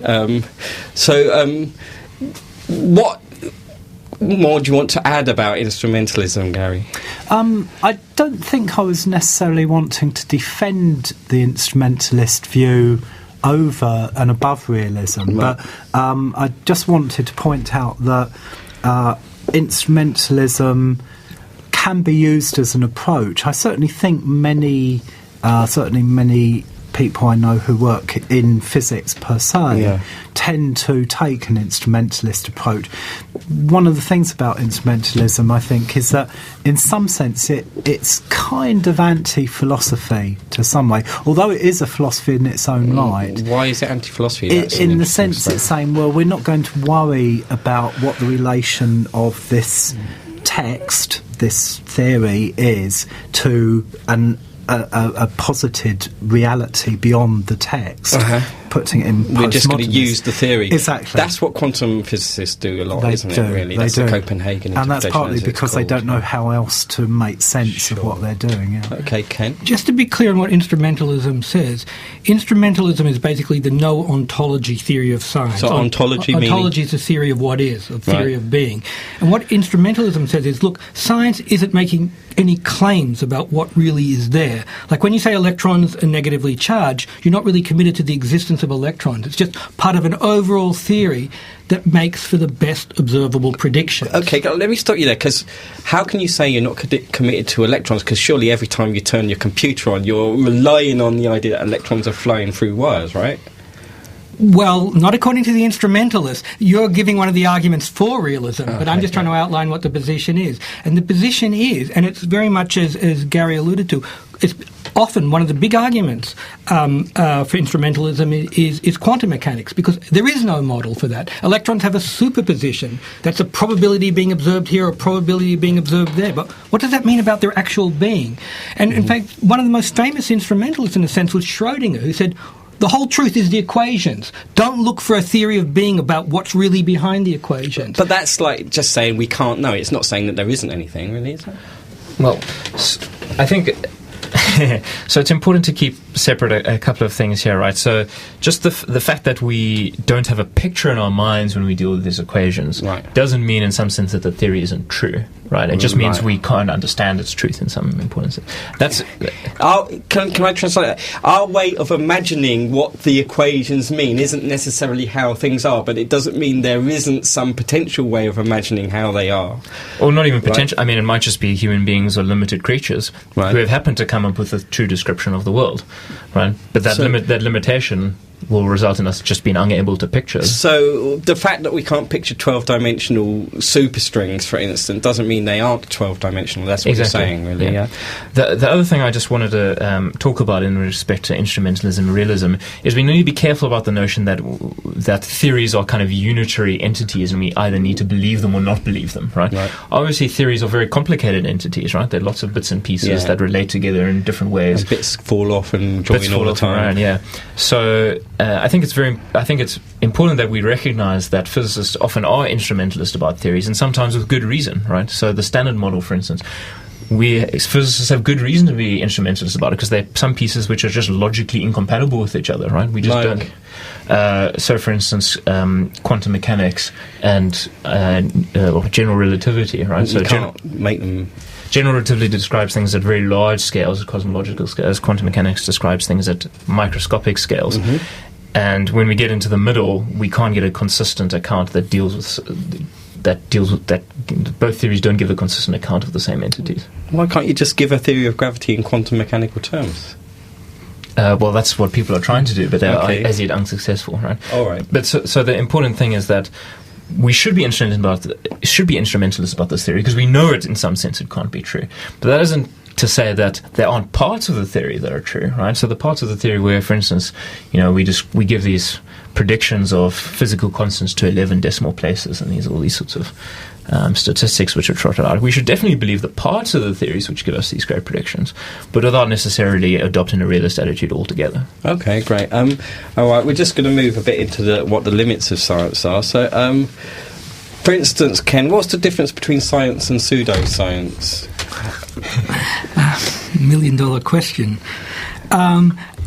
Speaker 1: What more do you want to add about instrumentalism, Gary?
Speaker 4: I don't think I was necessarily wanting to defend the instrumentalist view over and above realism,
Speaker 1: right.
Speaker 4: But I just wanted to point out that instrumentalism can be used as an approach. I certainly think many people I know who work in physics per se tend to take an instrumentalist approach. One of the things about instrumentalism, I think, is that in some sense it's kind of anti-philosophy to some way, although it is a philosophy in its own right.
Speaker 1: Why is it anti-philosophy?
Speaker 4: In the sense it's saying, well, we're not going to worry about what the relation of this text, this theory, is to a posited reality beyond the text, putting it in.
Speaker 1: We're just going to use the theory.
Speaker 4: Exactly.
Speaker 1: That's what quantum physicists do a lot, isn't it? Really, that's the Copenhagen interpretation.
Speaker 4: And that's partly because they don't know how else to make sense of what they're doing. Yeah.
Speaker 1: Okay, Ken.
Speaker 3: Just to be clear on what instrumentalism says, instrumentalism is basically the no ontology theory of science.
Speaker 1: So ontology meaning?
Speaker 3: Ontology is a theory of what is, a theory of being. And what instrumentalism says is, look, science isn't making any claims about what really is there. Like when you say electrons are negatively charged, you're not really committed to the existence of electrons. It's just part of an overall theory that makes for the best observable predictions.
Speaker 1: Okay, let me stop you there, because how can you say you're not committed to electrons? Because surely every time you turn your computer on, you're relying on the idea that electrons are flowing through wires, right?
Speaker 3: Well, not according to the instrumentalist. You're giving one of the arguments for realism, but I'm just trying to outline what the position is. And the position is, and it's very much as Gary alluded to, it's often one of the big arguments for instrumentalism is quantum mechanics, because there is no model for that. Electrons have a superposition. That's a probability being observed here, a probability being observed there. But what does that mean about their actual being? And in fact, one of the most famous instrumentalists in a sense was Schrödinger, who said, the whole truth is the equations. Don't look for a theory of being about what's really behind the equations.
Speaker 1: But that's like just saying we can't know. It's not saying that there isn't anything, really, is it?
Speaker 2: Well, I think... So it's important to keep separate a couple of things here, right? So just the fact that we don't have a picture in our minds when we deal with these equations doesn't mean in some sense that the theory isn't true, right? It just means we can't understand its truth in some important sense. That's...
Speaker 1: Can I translate that? Our way of imagining what the equations mean isn't necessarily how things are, but it doesn't mean there isn't some potential way of imagining how they are.
Speaker 2: Or not even potential. I mean, it might just be human beings or limited creatures who have happened to come up with a true description of the world, right? But that limitation will result in us just being unable to picture.
Speaker 1: So the fact that we can't picture 12-dimensional superstrings, for instance, doesn't mean they aren't 12-dimensional. That's what you're saying, really. Yeah.
Speaker 2: The other thing I just wanted to talk about in respect to instrumentalism and realism is we need to be careful about the notion that theories are kind of unitary entities and we either need to believe them or not believe them, right? Obviously, theories are very complicated entities, right? There are lots of bits and pieces that relate together in different ways.
Speaker 1: And bits fall off and join all the time.
Speaker 2: Around, So I think it's important that we recognise that physicists often are instrumentalist about theories, and sometimes with good reason, right? So the Standard Model, for instance, physicists have good reason to be instrumentalist about it because there are some pieces which are just logically incompatible with each other, right? We just don't. So, for instance, quantum mechanics and general relativity, right?
Speaker 1: You can't make them.
Speaker 2: General relativity describes things at very large scales, cosmological scales. Quantum mechanics describes things at microscopic scales. And when we get into the middle, we can't get a consistent account that deals with that. Both theories don't give a consistent account of the same entities.
Speaker 1: Why can't you just give a theory of gravity in quantum mechanical terms?
Speaker 2: Well, that's what people are trying to do, but they are as yet unsuccessful, right?
Speaker 1: All right.
Speaker 2: But so the important thing is that we should be instrumentalist about this theory, because we know it in some sense it can't be true. But that isn't to say that there aren't parts of the theory that are true, right? So the parts of the theory where, for instance, we give these predictions of physical constants to 11 decimal places, and all these sorts of statistics which are trotted out. We should definitely believe the parts of the theories which give us these great predictions, but without necessarily adopting a realist attitude altogether.
Speaker 1: Okay, great. All right, we're just going to move a bit into what the limits of science are. So, for instance, Ken, what's the difference between science and pseudoscience?
Speaker 3: $1 million question.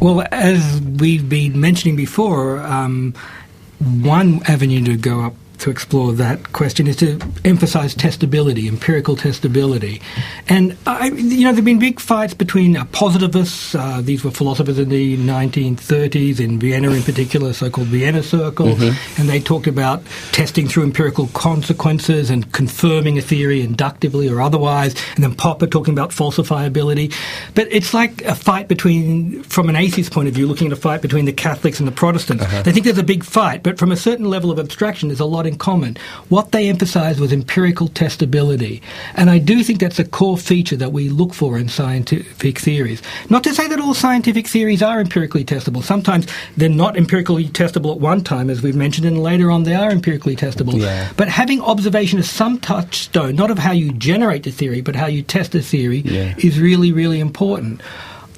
Speaker 3: Well, as we've been mentioning before, one avenue to go up to explore that question is to emphasize testability, empirical testability. And, there have been big fights between positivists, these were philosophers in the 1930s, in Vienna in particular, so-called Vienna Circle, and they talked about testing through empirical consequences and confirming a theory inductively or otherwise, and then Popper talking about falsifiability. But it's like a fight from an atheist point of view, looking at a fight between the Catholics and the Protestants. They think there's a big fight, but from a certain level of abstraction, there's a lot in common. What they emphasized was empirical testability. And I do think that's a core feature that we look for in scientific theories. Not to say that all scientific theories are empirically testable. Sometimes they're not empirically testable at one time, as we've mentioned, and later on they are empirically testable. Yeah. But having observation as some touchstone, not of how you generate the theory, but how you test the theory, is really, really important.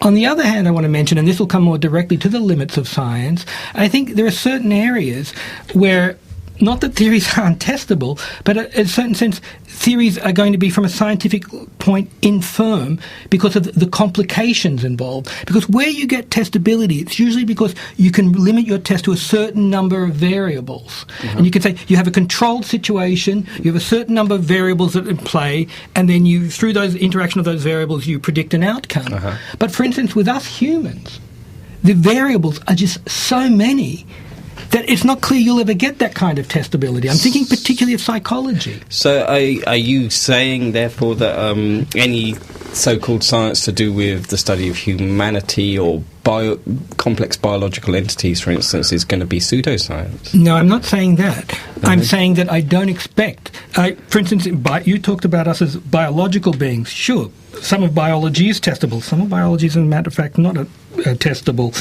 Speaker 3: On the other hand, I want to mention, and this will come more directly to the limits of science, I think there are certain areas where, not that theories aren't testable, but in a certain sense, theories are going to be, from a scientific point, infirm because of the complications involved. Because where you get testability, it's usually because you can limit your test to a certain number of variables. And you can say you have a controlled situation, you have a certain number of variables that are in play, and then through those interaction of those variables, you predict an outcome. But for instance, with us humans, the variables are just so many that it's not clear you'll ever get that kind of testability. I'm thinking particularly of psychology.
Speaker 1: So are you saying, therefore, that any so-called science to do with the study of humanity or complex biological entities, for instance, is going to be pseudoscience?
Speaker 3: No, I'm not saying that. I'm saying that I don't expect... for instance, you talked about us as biological beings. Sure, some of biology is testable. Some of biology is, as a matter of fact, not testable.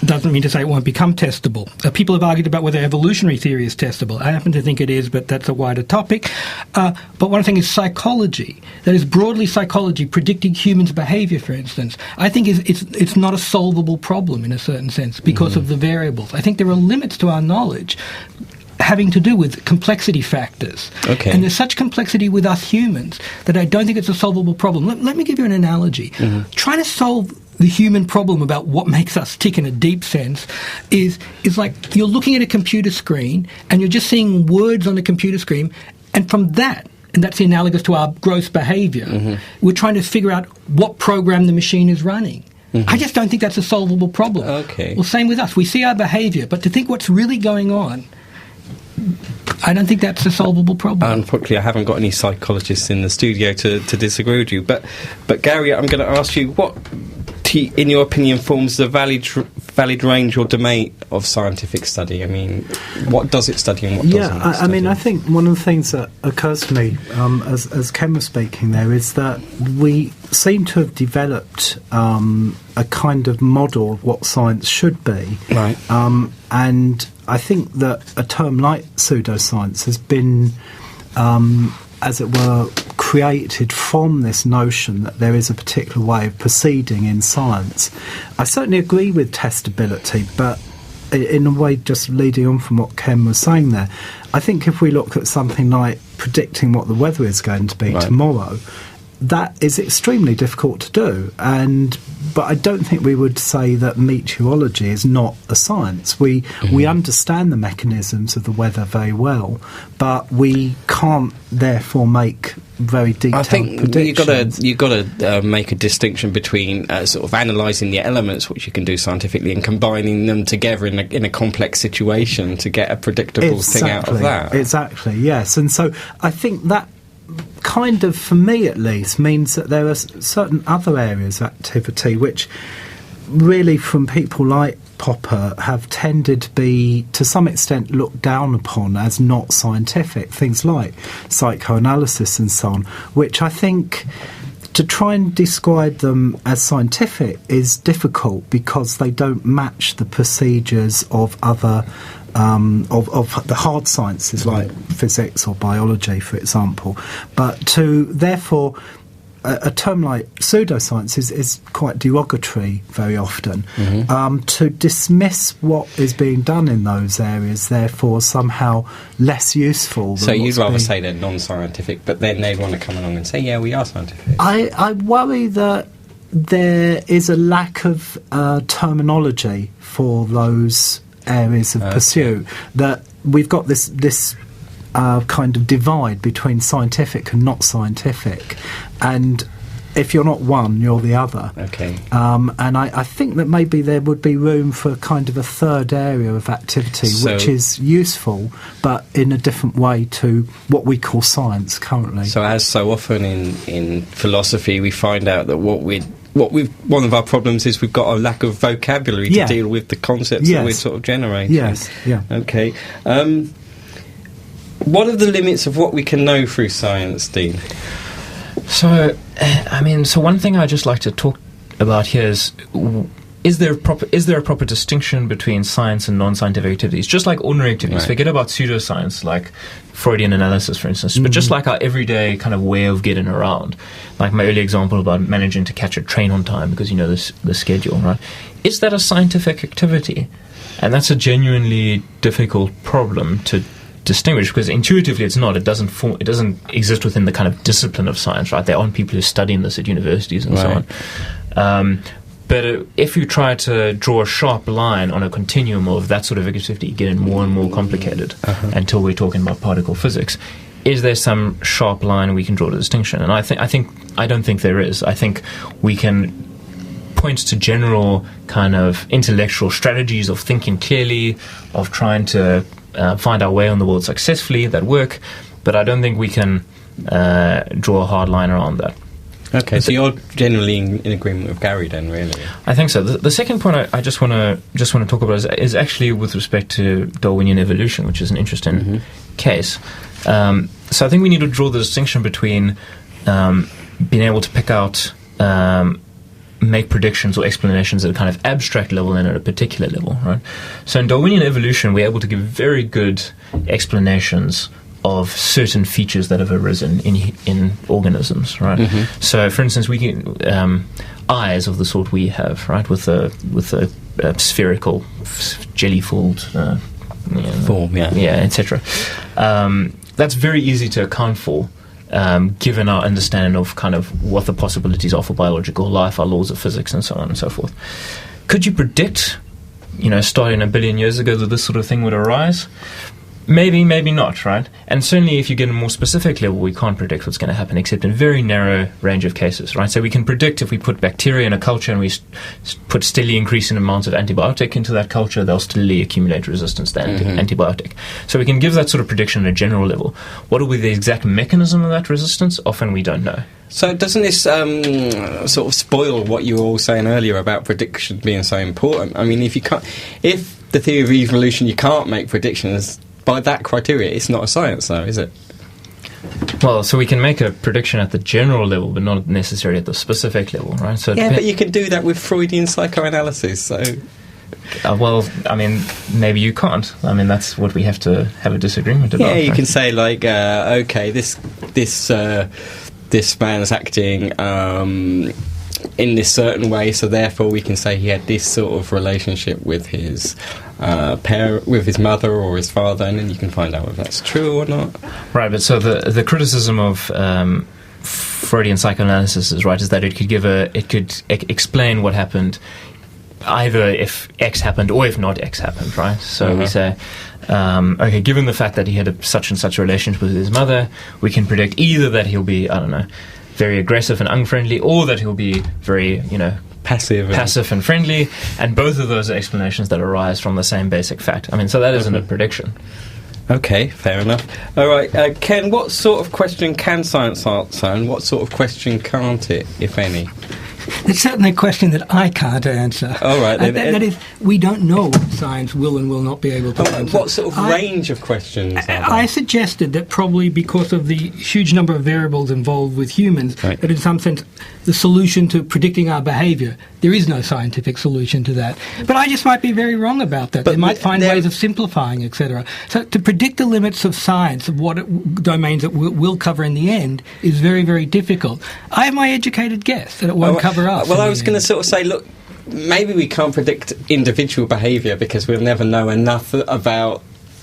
Speaker 3: Doesn't mean to say it won't become testable. People have argued about whether evolutionary theory is testable. I happen to think it is, but that's a wider topic. But one thing is psychology. That is, broadly psychology, predicting humans' behaviour, for instance. I think it's not a solvable problem in a certain sense because of the variables. I think there are limits to our knowledge having to do with complexity factors. Okay. And there's such complexity with us humans that I don't think it's a solvable problem. Let me give you an analogy. Trying to solve the human problem about what makes us tick in a deep sense is like you're looking at a computer screen and you're just seeing words on the computer screen, and from that, and that's analogous to our gross behaviour, we're trying to figure out what program the machine is running. I just don't think that's a solvable problem.
Speaker 1: Okay.
Speaker 3: Well, same with us. We see our behaviour, but to think what's really going on, I don't think that's a solvable problem.
Speaker 1: Unfortunately, I haven't got any psychologists in the studio to disagree with you. But Gary, I'm going to ask you, what, in your opinion, forms the valid range or domain of scientific study? I mean, what does it study and what doesn't it study?
Speaker 4: I mean, I think one of the things that occurs to me as Ken was speaking there is that we seem to have developed a kind of model of what science should be.
Speaker 1: Right.
Speaker 4: And I think that a term like pseudoscience has been, as it were, created from this notion that there is a particular way of proceeding in science. I certainly agree with testability, but in a way, just leading on from what Ken was saying there, I think if we look at something like predicting what the weather is going to be tomorrow, that is extremely difficult to do. But I don't think we would say that meteorology is not a science. We understand the mechanisms of the weather very well, but we can't therefore make very detailed predictions.
Speaker 1: You've got to make a distinction between sort of analysing the elements, which you can do scientifically, and combining them together in a complex situation to get a predictable thing out of that.
Speaker 4: Exactly, yes. And so I think that kind of, for me at least, means that there are certain other areas of activity which really from people like Popper have tended to be, to some extent, looked down upon as not scientific, things like psychoanalysis and so on, which I think to try and describe them as scientific is difficult because they don't match the procedures of other of the hard sciences like physics or biology, for example. But to, therefore, a term like pseudoscience is quite derogatory very often. To dismiss what is being done in those areas, therefore, somehow less useful.
Speaker 1: So you'd rather say they're non-scientific, but then they'd want to come along and say, yeah, we are scientific.
Speaker 4: I worry that there is a lack of terminology for those areas of pursuit, that we've got this kind of divide between scientific and not scientific, and if you're not one, you're the other. And I think that maybe there would be room for kind of a third area of activity, which is useful, but in a different way to what we call science currently.
Speaker 1: So as so often in philosophy, we find out that one of our problems is we've got a lack of vocabulary to deal with the concepts that we're sort of generating. Okay. What are the limits of what we can know through science, Dean?
Speaker 2: So one thing I'd just like to talk about here is there a proper distinction between science and non-scientific activities? Just like ordinary activities, forget about pseudoscience, like Freudian analysis, for instance, but just like our everyday kind of way of getting around, like my earlier example about managing to catch a train on time because you know the schedule, right? Is that a scientific activity? And that's a genuinely difficult problem to distinguish, because intuitively it's not. It doesn't exist within the kind of discipline of science, right? There aren't people who are studying this at universities and so on. But if you try to draw a sharp line on a continuum of that sort of activity, getting more and more complicated until we're talking about particle physics. Is there some sharp line we can draw the distinction? And I don't think there is. I think we can point to general kind of intellectual strategies of thinking clearly, of trying to find our way on the world successfully that work, but I don't think we can draw a hard line around that.
Speaker 1: Okay, so you're generally in agreement with Gary then, really? I
Speaker 2: think so. The second point I just want to talk about is actually with respect to Darwinian evolution, which is an interesting case. So I think we need to draw the distinction between being able to pick out, make predictions or explanations at a kind of abstract level and at a particular level, right? So in Darwinian evolution, we're able to give very good explanations of certain features that have arisen in organisms, right? So, for instance, we can eyes of the sort we have, right, with a spherical, jelly-filled
Speaker 1: form,
Speaker 2: etc. That's very easy to account for, given our understanding of kind of what the possibilities are for biological life, our laws of physics, and so on and so forth. Could you predict, starting 1 billion years ago, that this sort of thing would arise? Maybe, maybe not, right? And certainly if you get a more specific level, we can't predict what's going to happen except in a very narrow range of cases, right? So we can predict if we put bacteria in a culture and we put steadily increasing amounts of antibiotic into that culture, they'll steadily accumulate resistance to antibiotic. So we can give that sort of prediction at a general level. What will be the exact mechanism of that resistance? Often we don't know.
Speaker 1: So doesn't this sort of spoil what you were all saying earlier about prediction being so important? I mean, if the theory of evolution, you can't make predictions, by that criteria, it's not a science, though, is it?
Speaker 2: Well, so we can make a prediction at the general level, but not necessarily at the specific level, right? So
Speaker 1: but you can do that with Freudian psychoanalysis, so...
Speaker 2: well, I mean, maybe you can't. I mean, that's what we have to have a disagreement about.
Speaker 1: Yeah, you can say, like, okay, this man's acting in this certain way, so therefore we can say he had this sort of relationship with his with his mother or his father, and then you can find out if that's true or not.
Speaker 2: Right, but so the criticism of Freudian psychoanalysis is that it could explain what happened either if X happened or if not X happened, right? So we say, okay, given the fact that he had such and such a relationship with his mother, we can predict either that he'll be, I don't know, very aggressive and unfriendly, or that he'll be very, passive and friendly, and both of those are explanations that arise from the same basic fact. I mean, so that isn't a prediction.
Speaker 1: Okay, fair enough. All right, Ken, what sort of question can science answer, and what sort of question can't it, if any?
Speaker 3: It's certainly a question that I can't answer.
Speaker 1: All right, then.
Speaker 3: That is, we don't know what science will and will not be able to answer.
Speaker 1: What sort of range of questions are there?
Speaker 3: I suggested that probably because of the huge number of variables involved with humans,
Speaker 1: right,
Speaker 3: that in some sense the solution to predicting our behaviour, there is no scientific solution to that. But I just might be very wrong about that. They might find ways of simplifying, etc. So to predict the limits of science, of what domains it will cover in the end, is very, very difficult. I have my educated guess that it won't cover us.
Speaker 1: Well, I was going to sort of say, look, maybe we can't predict individual behaviour because we'll never know enough about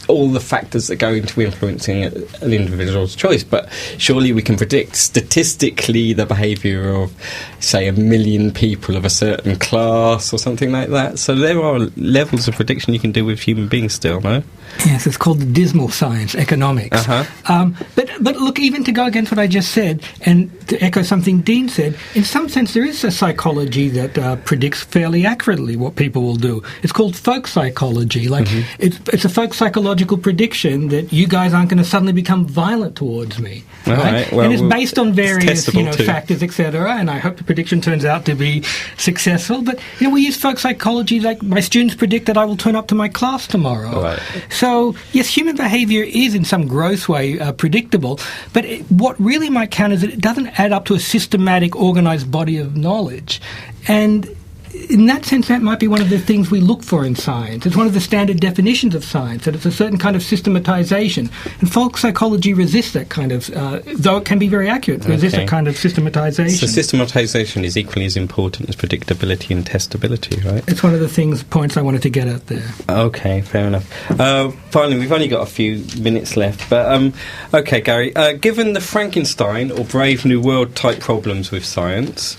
Speaker 1: all the factors that go into influencing an individual's choice, but surely we can predict statistically the behaviour of, say, 1 million people of a certain class or something like that. So there are levels of prediction you can do with human beings still, no?
Speaker 3: Yes, it's called the dismal science, economics. But look, even to go against what I just said, and to echo something Dean said, in some sense there is a psychology that predicts fairly accurately what people will do. It's called folk psychology. Like, it's a folk psychological prediction that you guys aren't going to suddenly become violent towards me. Right? Well, and it's based on various factors, etc. And I hope the prediction turns out to be successful. But we use folk psychology, like my students predict that I will turn up to my class tomorrow.
Speaker 1: Right.
Speaker 3: So, yes, human behaviour is in some gross way predictable, but what really might count is that it doesn't add up to a systematic, organised body of knowledge. And in that sense, that might be one of the things we look for in science. It's one of the standard definitions of science, that it's a certain kind of systematization. And folk psychology resists that kind of, though it can be very accurate, resists that kind of systematization.
Speaker 1: So systematization is equally as important as predictability and testability, right?
Speaker 3: It's one of the points I wanted to get at there.
Speaker 1: Okay, fair enough. Finally, we've only got a few minutes left, but okay, Gary, given the Frankenstein or Brave New World type problems with science,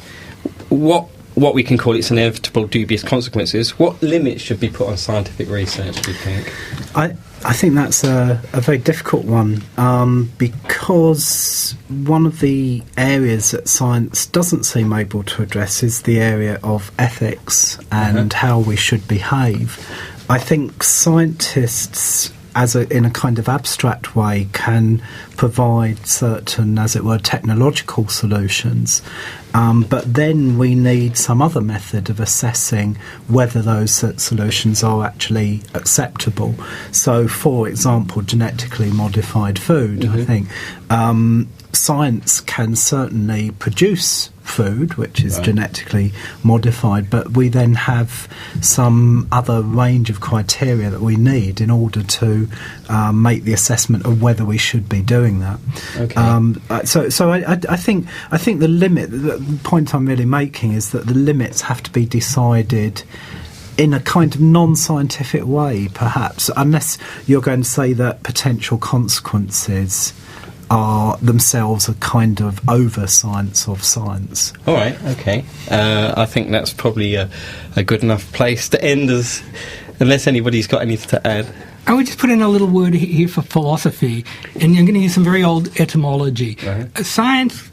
Speaker 1: what we can call its inevitable dubious consequences, what limits should be put on scientific research, do you think?
Speaker 4: I think that's a very difficult one, because one of the areas that science doesn't seem able to address is the area of ethics and how we should behave. I think scientists, in a kind of abstract way, can provide certain, as it were, technological solutions, but then we need some other method of assessing whether those solutions are actually acceptable. So, for example, genetically modified food, I think science can certainly produce food which is genetically modified, but we then have some other range of criteria that we need in order to make the assessment of whether we should be doing that. So I think the limit, the point I'm really making is that the limits have to be decided in a kind of non-scientific way, perhaps, unless you're going to say that potential consequences are themselves a kind of over-science of science.
Speaker 1: All right, okay. I think that's probably a good enough place to end, unless anybody's got anything to add.
Speaker 3: I would just put in a little word here for philosophy, and I'm going to use some very old etymology. Science,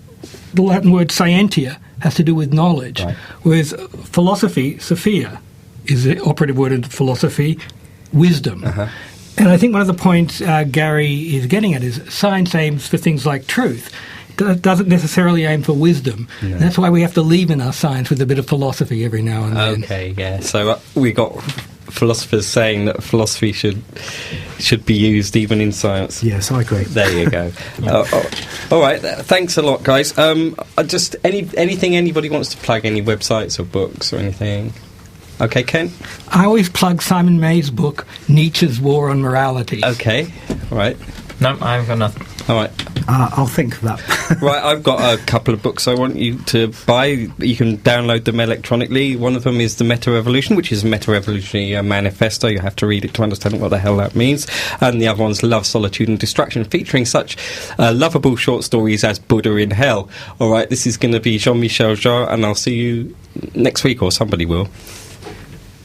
Speaker 3: the Latin word scientia, has to do with knowledge, whereas philosophy, Sophia, is the operative word in philosophy, wisdom. And I think one of the points Gary is getting at is science aims for things like truth. It doesn't necessarily aim for wisdom. No. And that's why we have to leave in our science with a bit of philosophy every now and then.
Speaker 1: Okay, yeah. So we got philosophers saying that philosophy should be used even in science.
Speaker 4: Yes, I agree.
Speaker 1: There you go. All right, thanks a lot, guys. Just anything anybody wants to plug, any websites or books or anything? Okay, Ken?
Speaker 3: I always plug Simon May's book, Nietzsche's War on Morality.
Speaker 1: Okay, all right.
Speaker 2: No, I've got nothing.
Speaker 1: All right.
Speaker 4: I'll think of that.
Speaker 1: Right, I've got a couple of books I want you to buy. You can download them electronically. One of them is The Meta-Revolution, which is a meta-revolutionary manifesto. You have to read it to understand what the hell that means. And the other one's Love, Solitude and Distraction, featuring such lovable short stories as Buddha in Hell. All right, this is going to be Jean-Michel Jarre, and I'll see you next week, or somebody will.